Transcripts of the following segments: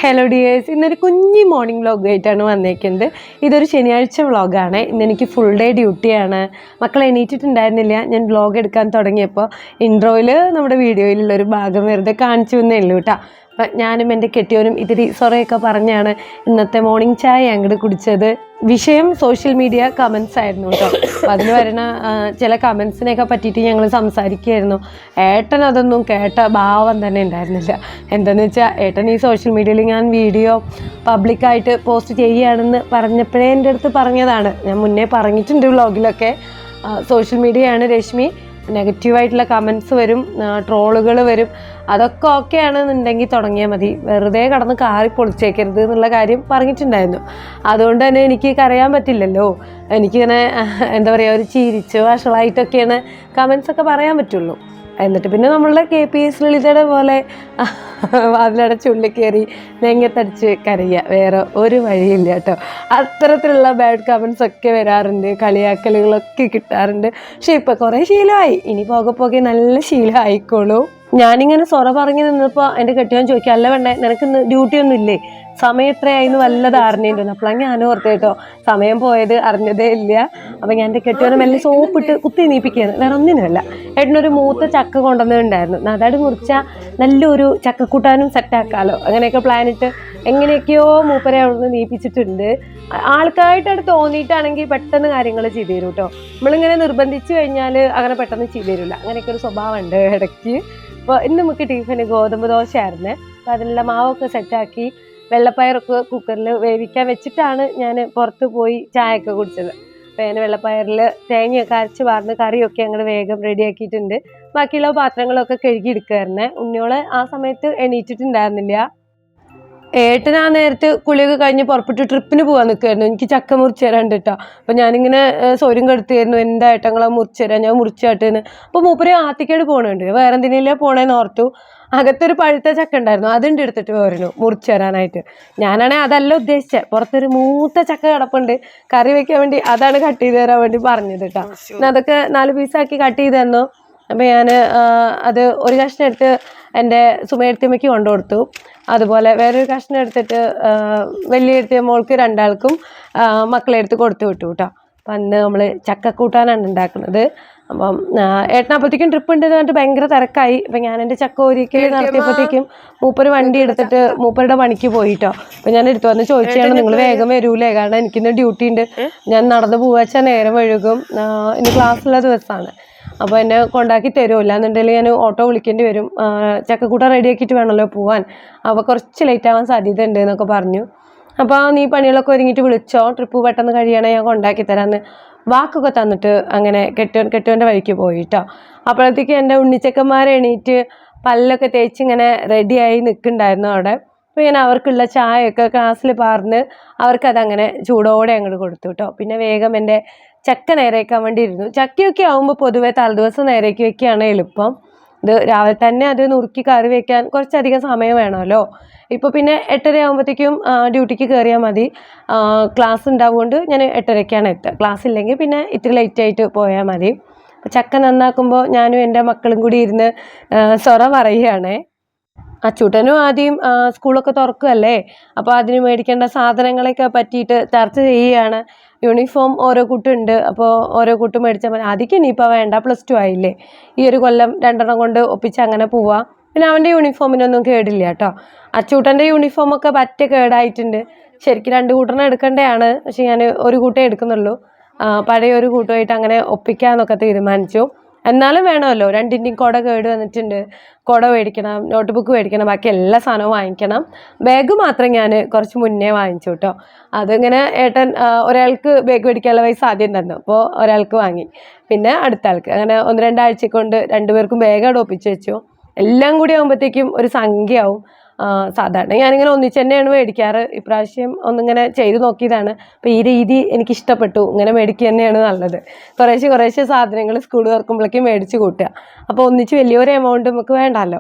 Hello dears, ഇന്നൊരു കുഞ്ഞി morning vlog ആയിട്ടാണ് വന്നേക്കുന്നത്. ഇതൊരു ശനിയാഴ്ച വ്ളോഗാണ്. ഇന്നെനിക്ക് ഫുൾ ഡേ ഡ്യൂട്ടിയാണ്. മക്കൾ എണീറ്റിട്ടുണ്ടായിരുന്നില്ല. ഞാൻ വ്ളോഗ് എടുക്കാൻ തുടങ്ങിയപ്പോൾ ഇൻട്രോയിൽ നമ്മുടെ വീഡിയോയിലുള്ളൊരു ഭാഗം വെറുതെ കാണിച്ചു എന്നേ ഉള്ളൂ കേട്ടോ. അപ്പം ഞാനും എൻ്റെ കെട്ടിയോനും ഇതിരി സൊറയൊക്കെ പറഞ്ഞാണ് ഇന്നത്തെ മോർണിംഗ് ചായ അങ്ങോട്ട് കുടിച്ചത്. വിഷയം സോഷ്യൽ മീഡിയ കമൻസ് ആയിരുന്നു കേട്ടോ. അപ്പം അതിൽ വരുന്ന ചില കമൻസിനെയൊക്കെ പറ്റിയിട്ട് ഞങ്ങൾ സംസാരിക്കുകയായിരുന്നു. ഏട്ടൻ അതൊന്നും കേട്ട ഭാവം തന്നെ ഉണ്ടായിരുന്നില്ല. എന്താണെന്ന് വെച്ചാൽ ഏട്ടൻ ഈ സോഷ്യൽ മീഡിയയിൽ ഞാൻ വീഡിയോ പബ്ലിക്കായിട്ട് പോസ്റ്റ് ചെയ്യുകയാണെന്ന് പറഞ്ഞപ്പോഴേ എൻ്റെ അടുത്ത് പറഞ്ഞതാണ്. ഞാൻ മുന്നേ പറഞ്ഞിട്ടുണ്ട് വ്ളോഗിലൊക്കെ. സോഷ്യൽ മീഡിയയാണ് രശ്മി, നെഗറ്റീവായിട്ടുള്ള കമൻസ് വരും, ട്രോളുകൾ വരും, അതൊക്കെ ഓക്കെ ആണെന്നുണ്ടെങ്കിൽ തുടങ്ങിയാൽ മതി, വെറുതെ കടന്ന് കാറി പൊളിച്ചേക്കരുത് എന്നുള്ള കാര്യം പറഞ്ഞിട്ടുണ്ടായിരുന്നു. അതുകൊണ്ട് തന്നെ എനിക്ക് കരയാൻ പറ്റില്ലല്ലോ. എനിക്കിങ്ങനെ എന്താ പറയുക, ഒരു ചിരിച്ച് വഷളായിട്ടൊക്കെയാണ് കമൻസൊക്കെ പറയാൻ പറ്റുള്ളൂ. എന്നിട്ട് പിന്നെ നമ്മളുടെ KPS ലളിതയുടെ പോലെ അതിലടച്ച് ഉള്ളിൽ കയറി നെങ്ങത്തടിച്ച് കരയുക, വേറെ ഒരു വഴിയില്ല കേട്ടോ. അത്തരത്തിലുള്ള ബാഡ് കമൻസ് ഒക്കെ വരാറുണ്ട്, കളിയാക്കലുകളൊക്കെ കിട്ടാറുണ്ട്. പക്ഷെ ഇപ്പം കുറേ ശീലമായി, ഇനി പോകെ പോകെ നല്ല ശീലമായിക്കോളൂ. ഞാനിങ്ങനെ സൊറ പറഞ്ഞു നിന്നപ്പോൾ എൻ്റെ കെട്ടിയവൻ ചോദിക്കുക, അല്ല വേണ്ടേ നിനക്ക് ഡ്യൂട്ടി ഒന്നും ഇല്ലേ, സമയം എത്രയായിരുന്നു വല്ല ധാരണയുണ്ടോ? അപ്പോഴാണ് ഞാൻ ഓർത്ത് കേട്ടോ, സമയം പോയത് അറിഞ്ഞതേ ഇല്ല. അപ്പം ഞാൻ എൻ്റെ കെട്ടിയവനെ മെല്ലെ സോപ്പിട്ട് കുത്തി നീപ്പിക്കുകയാണ്, വേറെ ഒന്നിനുമല്ല. ഏട്ടനൊരു മൂത്ത ചക്ക കൊണ്ടുവന്നിട്ടുണ്ടായിരുന്നു. അതായത് മുറിച്ചാൽ നല്ലൊരു ചക്കക്കൂട്ടാനും സെറ്റാക്കാമല്ലോ, അങ്ങനെയൊക്കെ പ്ലാനിട്ട് എങ്ങനെയൊക്കെയോ മൂപ്പരെ അവിടുന്ന് നീപ്പിച്ചിട്ടുണ്ട്. ആൾക്കാരായിട്ട് തോന്നിയിട്ടാണെങ്കിൽ പെട്ടെന്ന് കാര്യങ്ങൾ ചെയ്തു തരും കേട്ടോ. നമ്മളിങ്ങനെ നിർബന്ധിച്ചു കഴിഞ്ഞാൽ അങ്ങനെ പെട്ടെന്ന് ചെയ്തു തരില്ല. അങ്ങനെയൊക്കെ ഒരു സ്വഭാവം ഉണ്ട് ഇടയ്ക്ക്. അപ്പോൾ ഇന്ന് നമുക്ക് ടിഫിന് ഗോതമ്പ് ദോശയായിരുന്നേ. അപ്പോൾ അതിനുള്ള മാവൊക്കെ സെറ്റാക്കി വെള്ളപ്പയറൊക്കെ കുക്കറിൽ വേവിക്കാൻ വെച്ചിട്ടാണ് ഞാൻ പുറത്ത് പോയി ചായയൊക്കെ കുടിച്ചത്. അപ്പോൾ ഞാൻ വെള്ളപ്പയറിൽ തേങ്ങയൊക്കെ അരച്ച് വാർന്ന് കറിയൊക്കെ അങ്ങോട്ട് വേഗം റെഡിയാക്കിയിട്ടുണ്ട്. ബാക്കിയുള്ള പാത്രങ്ങളൊക്കെ കഴുകി എടുക്കുമായിരുന്നേ. ഉണ്ണിയോളെ ആ സമയത്ത് എണീറ്റിട്ടുണ്ടായിരുന്നില്ല. ഏട്ടൻ ആ നേരത്ത് കുളിയൊക്കെ കഴിഞ്ഞ് പുറപ്പെട്ട് ട്രിപ്പിന് പോകാൻ നിൽക്കുമായിരുന്നു. എനിക്ക് ചക്ക മുറിച്ച് തരാണ്ട് കേട്ടോ. അപ്പോൾ ഞാനിങ്ങനെ സൗര്യം കെടുത്തിയായിരുന്നു, എന്താ ഏട്ടങ്ങളെ മുറിച്ച് തരാം, ഞാൻ മുറിച്ചാട്ടെന്ന്. അപ്പോൾ മൂപ്പര് ആത്തിക്കേട് പോകണുണ്ട്, വേറെ എന്തിനെല്ലാം പോണേന്ന് ഓർത്തു. അകത്തൊരു പഴുത്ത ചക്ക ഉണ്ടായിരുന്നു, അതുണ്ട് എടുത്തിട്ട് പോരുന്നു മുറിച്ച് തരാനായിട്ട്. ഞാനാണെങ്കിൽ അതല്ല ഉദ്ദേശിച്ചത്, പുറത്തൊരു മൂത്ത ചക്ക കിടപ്പുണ്ട് കറി വെക്കാൻ വേണ്ടി, അതാണ് കട്ട് ചെയ്ത് തരാൻ വേണ്ടി പറഞ്ഞത് കേട്ടോ. അതൊക്കെ 4 പീസാക്കി കട്ട് ചെയ്ത് തന്നു. അപ്പോൾ ഞാൻ അത് ഒരു കഷ്ണം എടുത്ത് എൻ്റെ സുമേഴ്ത്തിയമ്മയ്ക്ക് കൊണ്ടു കൊടുത്തു. അതുപോലെ വേറൊരു കഷ്ണം എടുത്തിട്ട് വലിയ എടുത്തിയ മോൾക്ക് 2 ആൾക്കും മക്കളെ എടുത്ത് കൊടുത്തു വിട്ടു കേട്ടോ. അപ്പം അന്ന് നമ്മൾ ചക്കക്കൂട്ടാനാണ് ഉണ്ടാക്കുന്നത്. അപ്പം ഏട്ടനപ്പോഴത്തേക്കും ട്രിപ്പ് ഉണ്ട് പറഞ്ഞിട്ട് ഭയങ്കര തിരക്കായി. അപ്പം ഞാൻ എൻ്റെ ചക്ക ഒരിക്കൽ നടത്തിയപ്പോഴത്തേക്കും മൂപ്പര് വണ്ടി എടുത്തിട്ട് മൂപ്പരുടെ പണിക്ക് പോയിട്ടോ. അപ്പം ഞാൻ എടുത്തു വന്ന് ചോദിച്ചാണ്, നിങ്ങൾ വേഗം വരൂലേ, കാരണം എനിക്കിന്ന് ഡ്യൂട്ടി ഉണ്ട്, ഞാൻ നടന്ന് പോവാച്ചാൽ നേരം വഴുകും, ഇന്ന് ക്ലാസ്സുള്ള ദിവസമാണ്, അപ്പോൾ എന്നെ കൊണ്ടാക്കി തരുമല്ല എന്നുണ്ടെങ്കിൽ ഞാൻ ഓട്ടോ വിളിക്കേണ്ടി വരും, ചക്കക്കൂട്ട റെഡിയാക്കിയിട്ട് വേണമല്ലോ പോവാൻ, അപ്പോൾ കുറച്ച് ലേറ്റ് ആവാൻ സാധ്യത ഉണ്ട് എന്നൊക്കെ പറഞ്ഞു. അപ്പോൾ നീ പണികളൊക്കെ ഒരുങ്ങിയിട്ട് വിളിച്ചോ, ട്രിപ്പ് പെട്ടെന്ന് കഴിയണേ, ഞാൻ കൊണ്ടാക്കി തരാമെന്ന് വാക്കൊക്കെ തന്നിട്ട് അങ്ങനെ കെട്ടുവൻ്റെ വഴിക്ക് പോയിട്ടോ. അപ്പോഴത്തേക്ക് എൻ്റെ ഉണ്ണിച്ചക്കന്മാരെ എണീറ്റ് പല്ലൊക്കെ തേച്ചിങ്ങനെ റെഡിയായി നിൽക്കുന്നുണ്ടായിരുന്നു അവിടെ. അപ്പോൾ ഞാൻ അവർക്കുള്ള ചായയൊക്കെ ഗ്ലാസ്സിൽ പാർന്ന് അവർക്കതങ്ങനെ ചൂടോടെ അങ്ങോട്ട് കൊടുത്തു കേട്ടോ. പിന്നെ വേഗം എൻ്റെ ചക്ക നേരേക്കാൻ വേണ്ടി ഇരുന്നു. ചക്കയൊക്കെ ആകുമ്പോൾ പൊതുവെ തലേദിവസം നേരേക്ക് വെക്കുകയാണ് എളുപ്പം. ഇത് രാവിലെ തന്നെ അത് നുറുക്കി കറി വയ്ക്കാൻ കുറച്ചധികം സമയം വേണമല്ലോ. ഇപ്പോൾ പിന്നെ 8:30 ആകുമ്പോഴത്തേക്കും ഡ്യൂട്ടിക്ക് കയറിയാൽ മതി. ക്ലാസ് ഉണ്ടാവുകൊണ്ട് ഞാൻ 8:30ക്കാണ് എത്തുക. ക്ലാസ് ഇല്ലെങ്കിൽ പിന്നെ ഇത്തിരി ലേറ്റായിട്ട് പോയാൽ മതി. ചക്ക നന്നാക്കുമ്പോൾ ഞാനും എൻ്റെ മക്കളും കൂടി ഇരുന്ന് സൊറ പറയുകയാണേ. അച്ചൂട്ടനും ആദ്യം സ്കൂളൊക്കെ തുറക്കുകയല്ലേ, അപ്പോൾ അതിന് മേടിക്കേണ്ട സാധനങ്ങളൊക്കെ പറ്റിയിട്ട് ചർച്ച ചെയ്യുകയാണ്. യൂണിഫോം ഓരോ കൂട്ടുണ്ട്, അപ്പോൾ ഓരോ കൂട്ട് മേടിച്ചാൽ മതി. ആദ്യം ഇനിയിപ്പോൾ വേണ്ട, +2 ആയില്ലേ, ഈ ഒരു കൊല്ലം 2 കൊണ്ട് ഒപ്പിച്ച് അങ്ങനെ പോവാം. പിന്നെ അവൻ്റെ യൂണിഫോമിനൊന്നും കേടില്ല കേട്ടോ. അച്ചൂട്ടൻ്റെ യൂണിഫോമൊക്കെ പറ്റ കേടായിട്ടുണ്ട്. ശരിക്കും 2 കൂട്ടറിനെ എടുക്കേണ്ടതാണ്, പക്ഷെ ഞാൻ ഒരു കൂട്ടേ എടുക്കുന്നുള്ളൂ. പഴയ ഒരു കൂട്ടുമായിട്ട് അങ്ങനെ ഒപ്പിക്കാമെന്നൊക്കെ തീരുമാനിച്ചു. എന്നാലും വേണമല്ലോ, 2ൻ്റെയും കുട കേട് വന്നിട്ടുണ്ട്, കുട മേടിക്കണം, നോട്ട് ബുക്ക് മേടിക്കണം, ബാക്കി എല്ലാ സാധനവും വാങ്ങിക്കണം. ബാഗ് മാത്രം ഞാൻ കുറച്ച് മുന്നേ വാങ്ങിച്ചു കേട്ടോ. അതിങ്ങനെ ഏട്ടൻ ഒരാൾക്ക് ബാഗ് മേടിക്കാനുള്ള പൈസ ആദ്യം തന്നു, അപ്പോൾ ഒരാൾക്ക് വാങ്ങി, പിന്നെ അടുത്ത ആൾക്ക്, അങ്ങനെ 1-2 ആഴ്ച കൊണ്ട് 2 പേർക്കും ബാഗ് അവിടെ ഒപ്പിച്ച് വെച്ചു. എല്ലാം കൂടി ആകുമ്പോഴത്തേക്കും ഒരു സംഖ്യയാവും. സാധാരണ ഞാനിങ്ങനെ ഒന്നിച്ച് തന്നെയാണ് മേടിക്കാറ്. ഇപ്രാവശ്യം ഒന്നിങ്ങനെ ചെയ്ത് നോക്കിയതാണ്. അപ്പോൾ ഈ രീതി എനിക്കിഷ്ടപ്പെട്ടു, ഇങ്ങനെ മേടിക്കുക തന്നെയാണ് നല്ലത്. കുറേശ്ശെ സാധനങ്ങൾ സ്കൂൾ തുറക്കുമ്പോഴേക്കും മേടിച്ച് കൂട്ടുക, അപ്പോൾ ഒന്നിച്ച് വലിയൊരു എമൗണ്ട് നമുക്ക് വേണ്ടല്ലോ.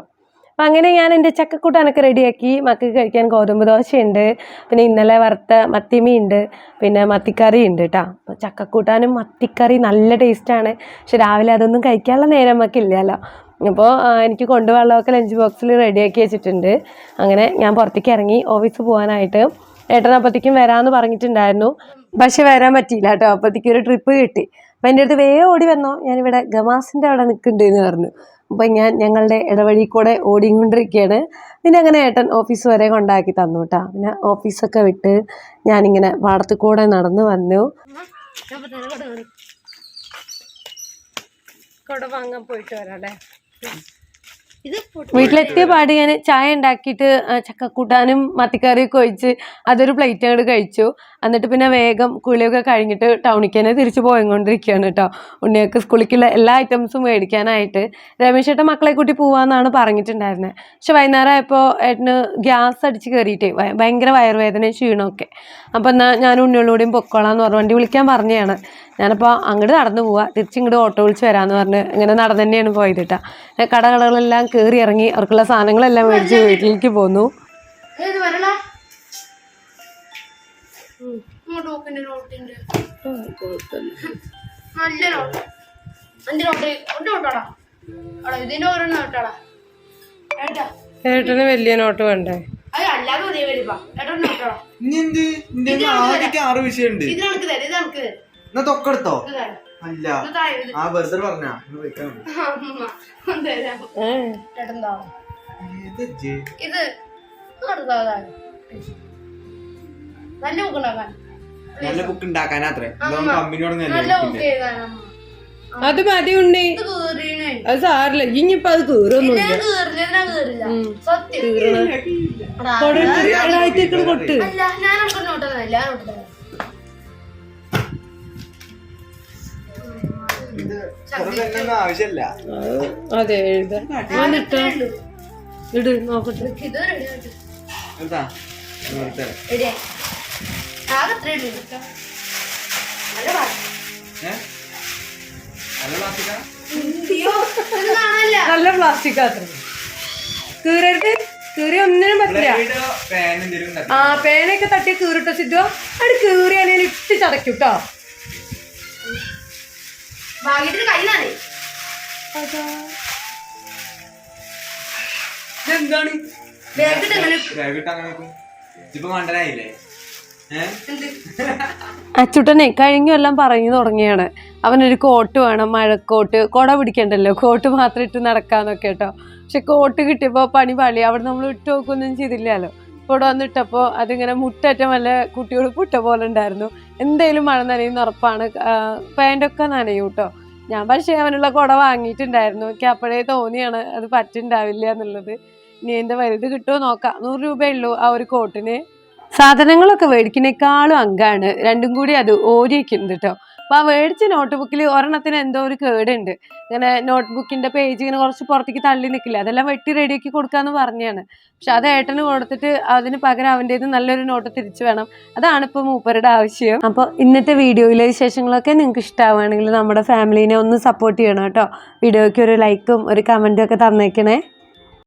അപ്പം അങ്ങനെ ഞാൻ എൻ്റെ ചക്കക്കൂട്ടാനൊക്കെ റെഡിയാക്കി. മക്കൾക്ക് കഴിക്കാൻ ഗോതമ്പ് ദോശയുണ്ട്, പിന്നെ ഇന്നലെ വറുത്ത മത്തിമീനുണ്ട്, പിന്നെ മത്തിക്കറി ഉണ്ട് കേട്ടോ. അപ്പോൾ ചക്കക്കൂട്ടാനും മത്തിക്കറി നല്ല ടേസ്റ്റാണ്. പക്ഷെ രാവിലെ അതൊന്നും കഴിക്കാനുള്ള നേരം നമുക്കില്ലല്ലോ. അപ്പോൾ എനിക്ക് കൊണ്ടുപോകാനുള്ളതൊക്കെ ലഞ്ച് ബോക്സിൽ റെഡിയാക്കി വെച്ചിട്ടുണ്ട്. അങ്ങനെ ഞാൻ പുറത്തേക്ക് ഇറങ്ങി ഓഫീസിൽ പോകാനായിട്ട്. ഏട്ടൻ അപ്പോഴത്തേക്കും വരാമെന്ന് പറഞ്ഞിട്ടുണ്ടായിരുന്നു, പക്ഷെ വരാൻ പറ്റിയില്ല കേട്ടോ. അപ്പോഴത്തേക്കും ഒരു ട്രിപ്പ് കിട്ടി. അപ്പം എൻ്റെ അടുത്ത് വേഗം ഓടി വന്നോ, ഞാനിവിടെ ഗമാസിൻ്റെ അവിടെ നിൽക്കുന്നുണ്ട് എന്ന് പറഞ്ഞു. അപ്പം ഞങ്ങളുടെ ഇടവഴി കൂടെ ഓടിക്കൊണ്ടിരിക്കുകയാണ്. പിന്നെ അങ്ങനെ ഏട്ടൻ ഓഫീസ് വരെ കൊണ്ടാക്കി തന്നു കേട്ടോ. പിന്നെ ഓഫീസൊക്കെ വിട്ട് ഞാനിങ്ങനെ പാടത്തു കൂടെ നടന്നു വന്നു. കുട വാങ്ങാൻ പോയിട്ട് വരാം അല്ലേ. വീട്ടിലെത്തിയ പാട് ഞാൻ ചായ ഉണ്ടാക്കിയിട്ട് ചക്കക്കൂട്ടാനും മത്തിക്കറിയൊക്കെ ഒഴിച്ച് അതൊരു പ്ലേറ്റ് അങ്ങോട്ട് കഴിച്ചു. എന്നിട്ട് പിന്നെ വേഗം കുളിയൊക്കെ കഴിഞ്ഞിട്ട് ടൗണിലേക്ക് തന്നെ തിരിച്ചു പോയിക്കൊണ്ടിരിക്കുകയാണ് കേട്ടോ. ഉണ്ണിയൊക്കെ സ്കൂളിലേക്കുള്ള എല്ലാ ഐറ്റംസും മേടിക്കാനായിട്ട്. രമേശ് ഏട്ടൻ മക്കളെ കൂട്ടി പോവാന്നാണ് പറഞ്ഞിട്ടുണ്ടായിരുന്നത്. പക്ഷെ വൈകുന്നേരം ആയപ്പോൾ ഏട്ടന് ഗ്യാസ് അടിച്ച് കയറിയിട്ടേ ഭയങ്കര വയറുവേദനയും ക്ഷീണമൊക്കെ. അപ്പം എന്നാൽ ഞാൻ ഉണ്ണിയോടുകൂടിയും പൊക്കോളാന്ന് പറഞ്ഞു, വണ്ടി വിളിക്കാൻ പറഞ്ഞതാണ്. ഞാനപ്പോൾ അങ്ങോട്ട് നടന്നു പോവാം, തിരിച്ചിങ്ങോട്ട് ഓട്ടോ വിളിച്ച് വരാമെന്ന് പറഞ്ഞ് ഇങ്ങനെ നടന്നു തന്നെയാണ് പോയത് കേട്ടോ. കടകളെല്ലാം കയറി ഇറങ്ങി അവർക്കുള്ള സാധനങ്ങളെല്ലാം മേടിച്ച് വീട്ടിലേക്ക് പോന്നു. ഏട്ടന് വലിയ നോട്ട് വേണ്ടേ? തൊക്കെടുത്തോ? അല്ല ആ വെറുതെ പറഞ്ഞാ നല്ല ബുക്ക് ഉണ്ടാക്കാനത്രേ അത് മതി ഉണ്ണി, അത് സാറില്ല. ഇനിയിപ്പോ അത് കീറൊന്നുമില്ല. കൊട്ട് ആവശ്യല്ല. അതെ എഴുതാൻ ഇട് നോക്കട്ടെ. നല്ല പ്ലാസ്റ്റിക് അത്ര കീറരുത്, കീറി ഒന്നിനും പറ്റില്ല. ആ പേനയൊക്കെ തട്ടി കീറിട്ടോ സിദ്ധോ, അത് കീറി അതിനെ ഇട്ട് ചതക്കൂട്ടോ. എന്താണ് അച്ചുട്ടനെ കഴിഞ്ഞെല്ലാം പറഞ്ഞു തുടങ്ങിയാണ്. അവനൊരു കോട്ട് വേണം, മഴക്കോട്ട്. കുട പിടിക്കണ്ടല്ലോ, കോട്ട് മാത്രം ഇട്ട് നടക്കാന്നൊക്കെ കേട്ടോ. പക്ഷെ കോട്ട് കിട്ടിയപ്പോൾ പണി പാളി. അവിടെ നമ്മൾ ഇട്ട് നോക്കൊന്നും ചെയ്തില്ലല്ലോ. ഇവിടെ വന്നിട്ടപ്പോൾ അതിങ്ങനെ മുട്ടറ്റം വല്ല കുട്ടികൾ പുട്ട പോലെ ഉണ്ടായിരുന്നു. എന്തായാലും മഴ നനയുന്ന ഉറപ്പാണ്, പാൻറ്റൊക്കെ നനയും കേട്ടോ. ഞാൻ പക്ഷേ അവനുള്ള കുട വാങ്ങിയിട്ടുണ്ടായിരുന്നു. എനിക്ക് അപ്പോഴേ തോന്നിയാണ് അത് പറ്റുണ്ടാവില്ല എന്നുള്ളത്. ഇനി എൻ്റെ വലുത് കിട്ടുമോ നോക്കാം. 100 രൂപയുള്ളൂ ആ ഒരു കോട്ടിന്. സാധനങ്ങളൊക്കെ മേടിക്കുന്നേക്കാളും അങ്കാണ് രണ്ടും കൂടി അത് ഓരിയിരിക്കുന്നത് കേട്ടോ. അപ്പോൾ ആ മേടിച്ച നോട്ട് ബുക്കിൽ ഒരെണ്ണത്തിന് എന്തോ ഒരു കേടുണ്ട്. ഇങ്ങനെ നോട്ട് ബുക്കിൻ്റെ പേജ് ഇങ്ങനെ കുറച്ച് പുറത്തേക്ക് തള്ളി നിൽക്കില്ല, അതെല്ലാം വെട്ടി റെഡിയാക്കി കൊടുക്കാമെന്ന് പറഞ്ഞാണ്. പക്ഷെ അത് ഏട്ടന് കൊടുത്തിട്ട് അതിന് പകരം അവൻ്റേത് നല്ലൊരു നോട്ട് തിരിച്ചു വേണം. അതാണ് ഇപ്പോൾ മൂപ്പരുടെ ആവശ്യം. അപ്പോൾ ഇന്നത്തെ വീഡിയോയിലെ വിശേഷങ്ങളൊക്കെ നിങ്ങൾക്ക് ഇഷ്ടമാവുകയാണെങ്കിൽ നമ്മുടെ ഫാമിലീനെ ഒന്ന് സപ്പോർട്ട് ചെയ്യണം കേട്ടോ. വീഡിയോയ്ക്ക് ഒരു ലൈക്കും ഒരു കമൻറ്റും ഒക്കെ തന്നേക്കണേ.